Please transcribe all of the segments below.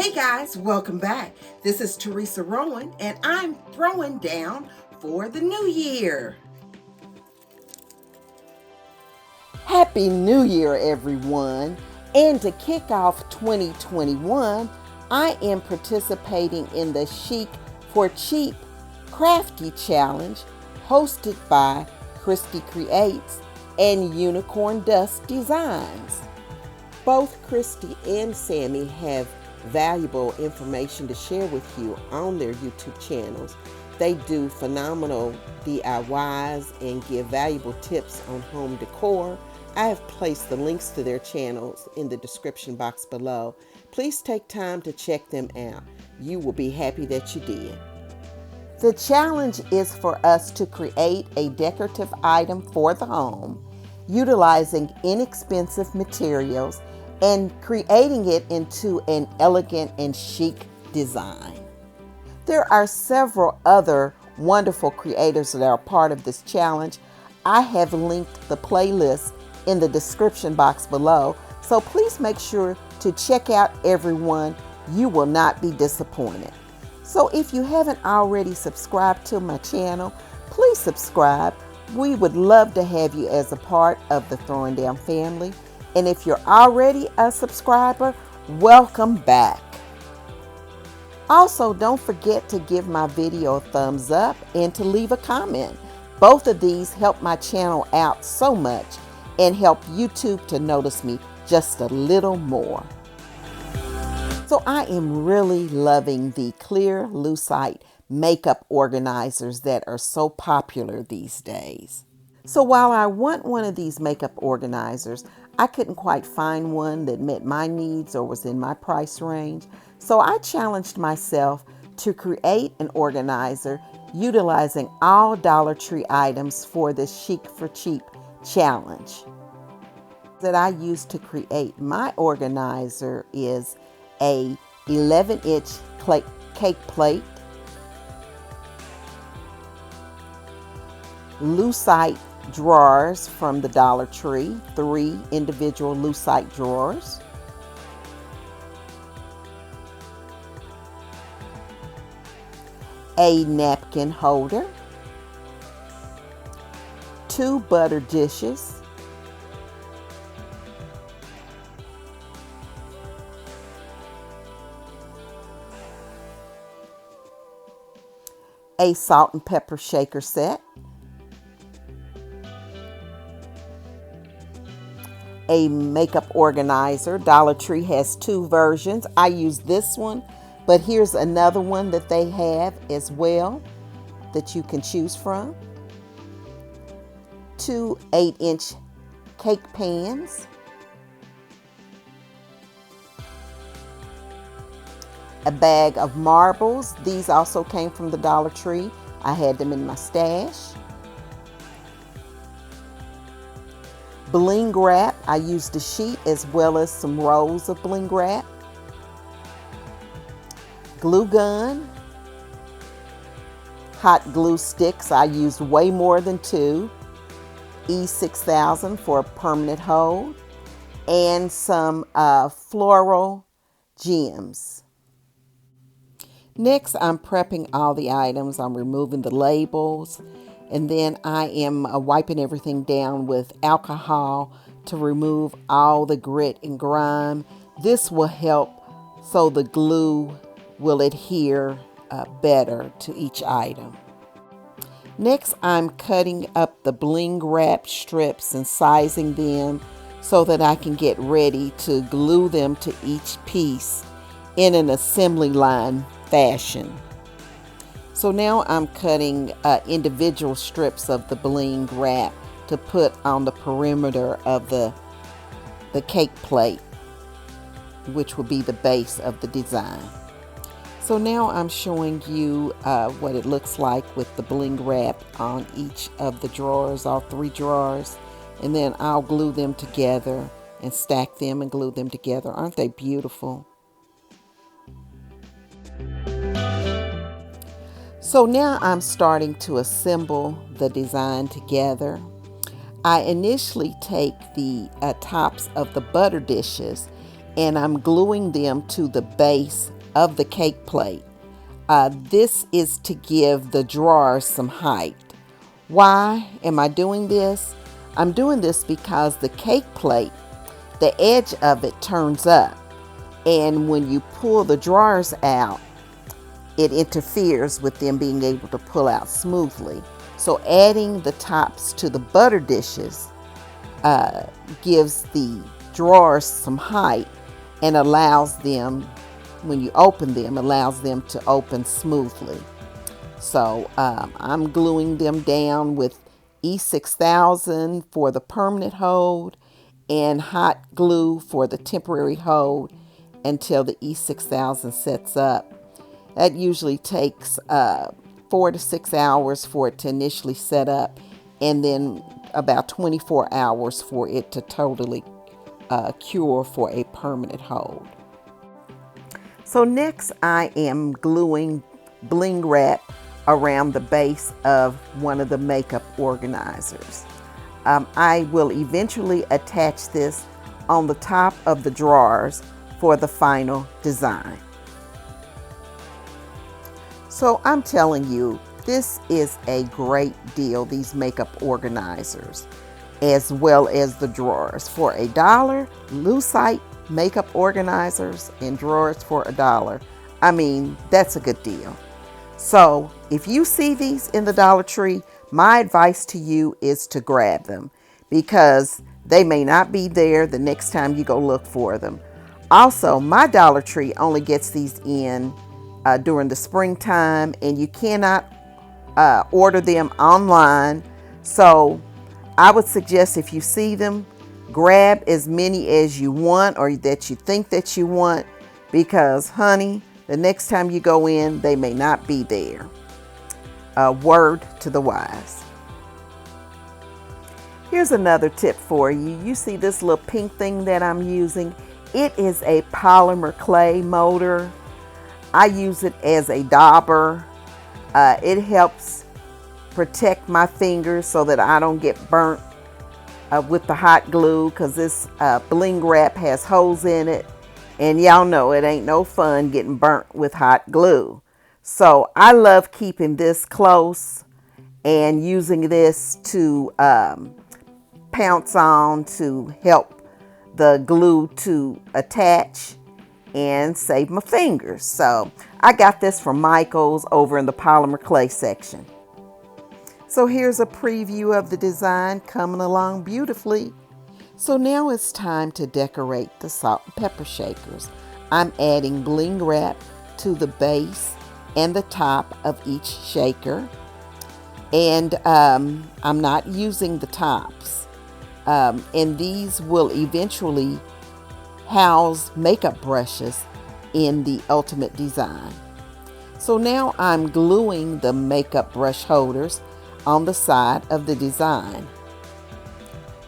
Hey guys, welcome back. This is Teresa Rowan, and I'm throwing down for the new year. Happy New Year, everyone. And to kick off 2021, I am participating in the Chic for Cheap Crafty Challenge hosted by Christy Creates and Unicorn Dust Designs. Both Christy and Sammy have valuable information to share with you on their YouTube channels. They do phenomenal DIYs and give valuable tips on home decor. I have placed the links to their channels in the description box below. Please take time to check them out. You will be happy that you did. The challenge is for us to create a decorative item for the home, utilizing inexpensive materials and creating it into an elegant and chic design. There are several other wonderful creators that are part of this challenge. I have linked the playlist in the description box below, so please make sure to check out everyone. You will not be disappointed. So if you haven't already subscribed to my channel, please subscribe. We would love to have you as a part of the Throwing Down family. And if you're already a subscriber, welcome back. Also, don't forget to give my video a thumbs up and to leave a comment. Both of these help my channel out so much and help YouTube to notice me just a little more. So I am really loving the clear lucite makeup organizers that are so popular these days. So while I want one of these makeup organizers, I couldn't quite find one that met my needs or was in my price range. So I challenged myself to create an organizer utilizing all Dollar Tree items for this Chic for Cheap challenge. That I used to create my organizer is a 11-inch cake plate, lucite drawers from the Dollar Tree, 3 individual lucite drawers, a napkin holder, 2 butter dishes, a salt and pepper shaker set, a makeup organizer. Dollar Tree has 2 versions. I use this one, but here's another one that they have as well that you can choose from. 2 8-inch cake pans, a bag of marbles. These also came from the Dollar Tree. I had them in my stash. Bling wrap. I used a sheet as well as some rolls of bling wrap. Glue gun. Hot glue sticks. I used way more than 2. E6000 for a permanent hold. And some floral gems. Next, I'm prepping all the items. I'm removing the labels, and then I am wiping everything down with alcohol to remove all the grit and grime. This will help so the glue will adhere better to each item. Next, I'm cutting up the bling wrap strips and sizing them so that I can get ready to glue them to each piece in an assembly line fashion. So now I'm cutting individual strips of the bling wrap to put on the perimeter of the cake plate, which will be the base of the design. So now I'm showing you what it looks like with the bling wrap on each of the drawers, all 3 drawers, and then I'll glue them together and stack them and glue them together. Aren't they beautiful? So now I'm starting to assemble the design together. I initially take the tops of the butter dishes and I'm gluing them to the base of the cake plate. This is to give the drawers some height. Why am I doing this? I'm doing this because the cake plate, the edge of it turns up, and when you pull the drawers out, it interferes with them being able to pull out smoothly. So adding the tops to the butter dishes gives the drawers some height and allows them, when you open them, allows them to open smoothly. So I'm gluing them down with E6000 for the permanent hold and hot glue for the temporary hold until the E6000 sets up. That usually takes 4 to 6 hours for it to initially set up, and then about 24 hours for it to totally cure for a permanent hold. So next I am gluing bling wrap around the base of one of the makeup organizers. I will eventually attach this on the top of the drawers for the final design. So I'm telling you, this is a great deal, these makeup organizers, as well as the drawers. For $1, Lucite makeup organizers and drawers for $1. I mean, that's a good deal. So if you see these in the Dollar Tree, my advice to you is to grab them, because they may not be there the next time you go look for them. Also, my Dollar Tree only gets these in during the springtime, and you cannot order them online. So I would suggest, if you see them, grab as many as you want or that you think that you want, because honey, the next time you go in, they may not be there. Word to the wise. Here's another tip for you. You see this little pink thing that I'm using? It is a polymer clay molder. I use it as a dauber. It helps protect my fingers so that I don't get burnt with the hot glue, because this bling wrap has holes in it, and y'all know it ain't no fun getting burnt with hot glue. So I love keeping this close and using this to pounce on to help the glue to attach and save my fingers. So I got this from Michael's over in the polymer clay section. So here's a preview of the design coming along beautifully. So now it's time to decorate the salt and pepper shakers. I'm adding bling wrap to the base and the top of each shaker. And I'm not using the tops. And these will eventually house makeup brushes in the ultimate design. So now I'm gluing the makeup brush holders on the side of the design.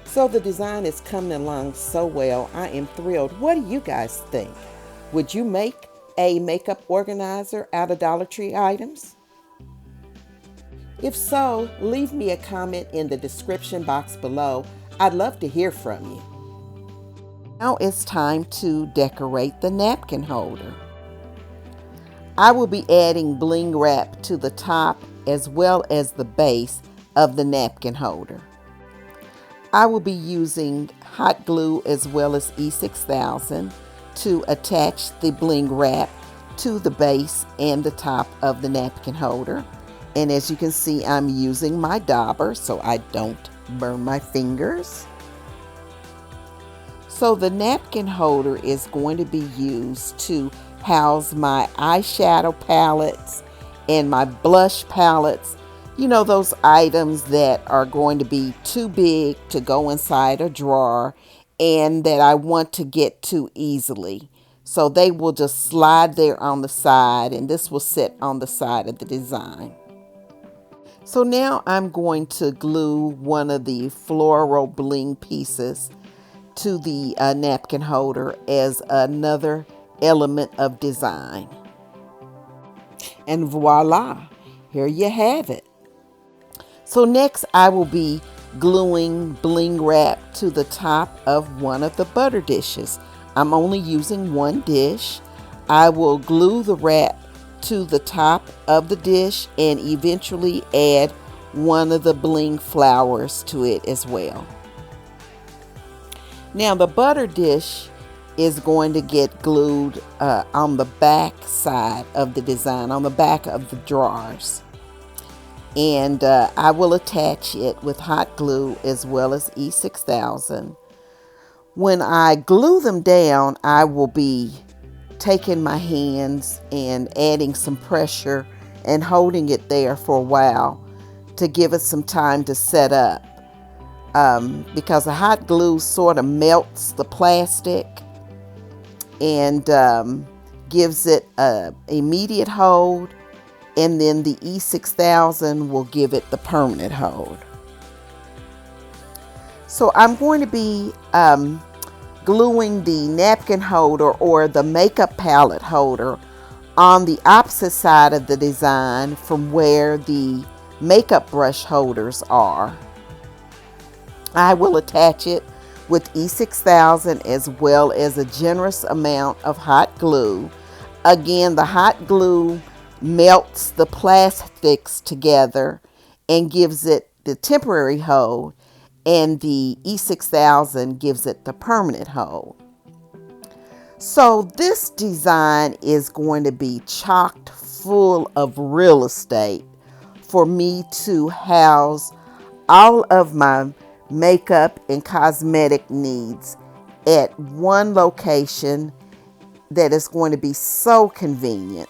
So the design is coming along so well. I am thrilled. What do you guys think? Would you make a makeup organizer out of Dollar Tree items? If so, leave me a comment in the description box below. I'd love to hear from you. Now it's time to decorate the napkin holder. I will be adding bling wrap to the top as well as the base of the napkin holder. I will be using hot glue as well as E6000 to attach the bling wrap to the base and the top of the napkin holder. And as you can see, I'm using my dauber so I don't burn my fingers. So the napkin holder is going to be used to house my eyeshadow palettes and my blush palettes. You know, those items that are going to be too big to go inside a drawer and that I want to get to easily. So they will just slide there on the side, and this will sit on the side of the design. So now I'm going to glue one of the floral bling pieces to the napkin holder as another element of design. And voila, here you have it. So next I will be gluing bling wrap to the top of one of the butter dishes. I'm only using one dish. I will glue the wrap to the top of the dish and eventually add one of the bling flowers to it as well. Now the butter dish is going to get glued on the back side of the design, on the back of the drawers. And I will attach it with hot glue as well as E6000. When I glue them down, I will be taking my hands and adding some pressure and holding it there for a while to give it some time to set up. Because the hot glue sort of melts the plastic and gives it an immediate hold, and then the E6000 will give it the permanent hold. So I'm going to be gluing the napkin holder or the makeup palette holder on the opposite side of the design from where the makeup brush holders are. I will attach it with E6000 as well as a generous amount of hot glue. Again, the hot glue melts the plastics together and gives it the temporary hold, and the E6000 gives it the permanent hold. So this design is going to be chocked full of real estate for me to house all of my makeup and cosmetic needs at one location that is going to be so convenient.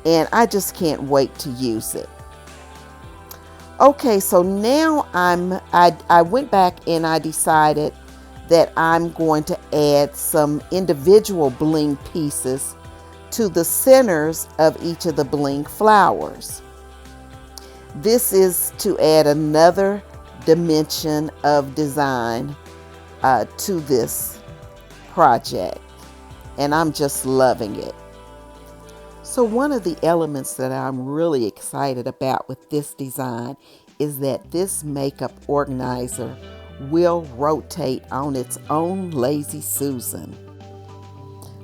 And I just can't wait to use it. Okay, so now I went back and I decided that I'm going to add some individual bling pieces to the centers of each of the bling flowers. This is to add another dimension of design to this project, and I'm just loving it. So one of the elements that I'm really excited about with this design is that this makeup organizer will rotate on its own Lazy Susan.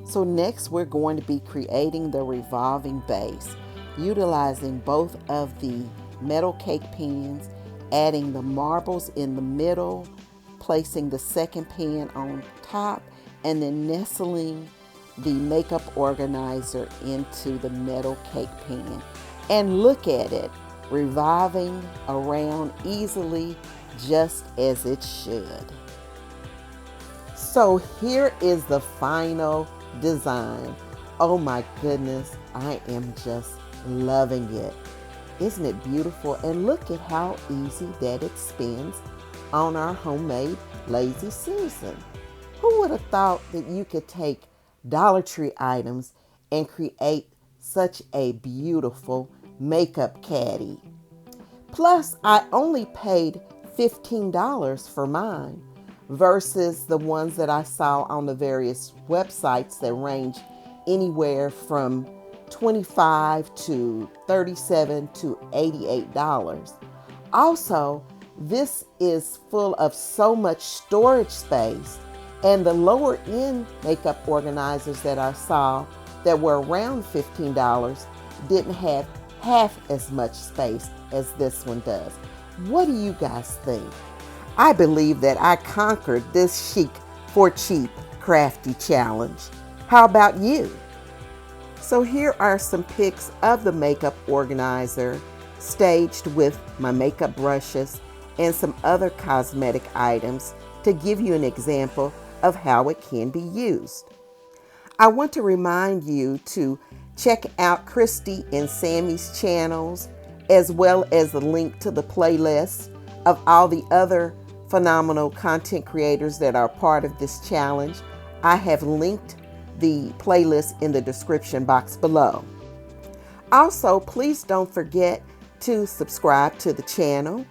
So next we're going to be creating the revolving base, utilizing both of the metal cake pans, adding the marbles in the middle, placing the second pan on top, and then nestling the makeup organizer into the metal cake pan. And look at it, revolving around easily, just as it should. So here is the final design. Oh my goodness, I am just loving it. Isn't it beautiful? And look at how easy that it spins on our homemade Lazy Susan. Who would have thought that you could take Dollar Tree items and create such a beautiful makeup caddy? Plus, I only paid $15 for mine versus the ones that I saw on the various websites that range anywhere from $25 to $37 to $88. Also, this is full of so much storage space, and the lower end makeup organizers that I saw that were around $15 didn't have half as much space as this one does. What do you guys think? I believe that I conquered this Chic for Cheap crafty challenge. How about you? So here are some pics of the makeup organizer staged with my makeup brushes and some other cosmetic items to give you an example of how it can be used. I want to remind you to check out Christy and Sammy's channels, as well as the link to the playlist of all the other phenomenal content creators that are part of this challenge. I have linked the playlist in the description box below. Also, please don't forget to subscribe to the channel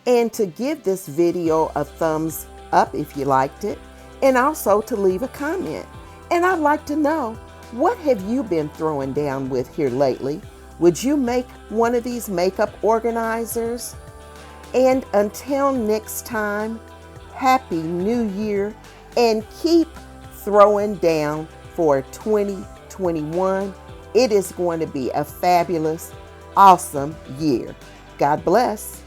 and to give this video a thumbs up if you liked it, and also to leave a comment. And I'd like to know, what have you been throwing down with here lately? Would you make one of these makeup organizers? And until next time, Happy New Year, and keep throwing down for 2021. It is going to be a fabulous, awesome year. God bless.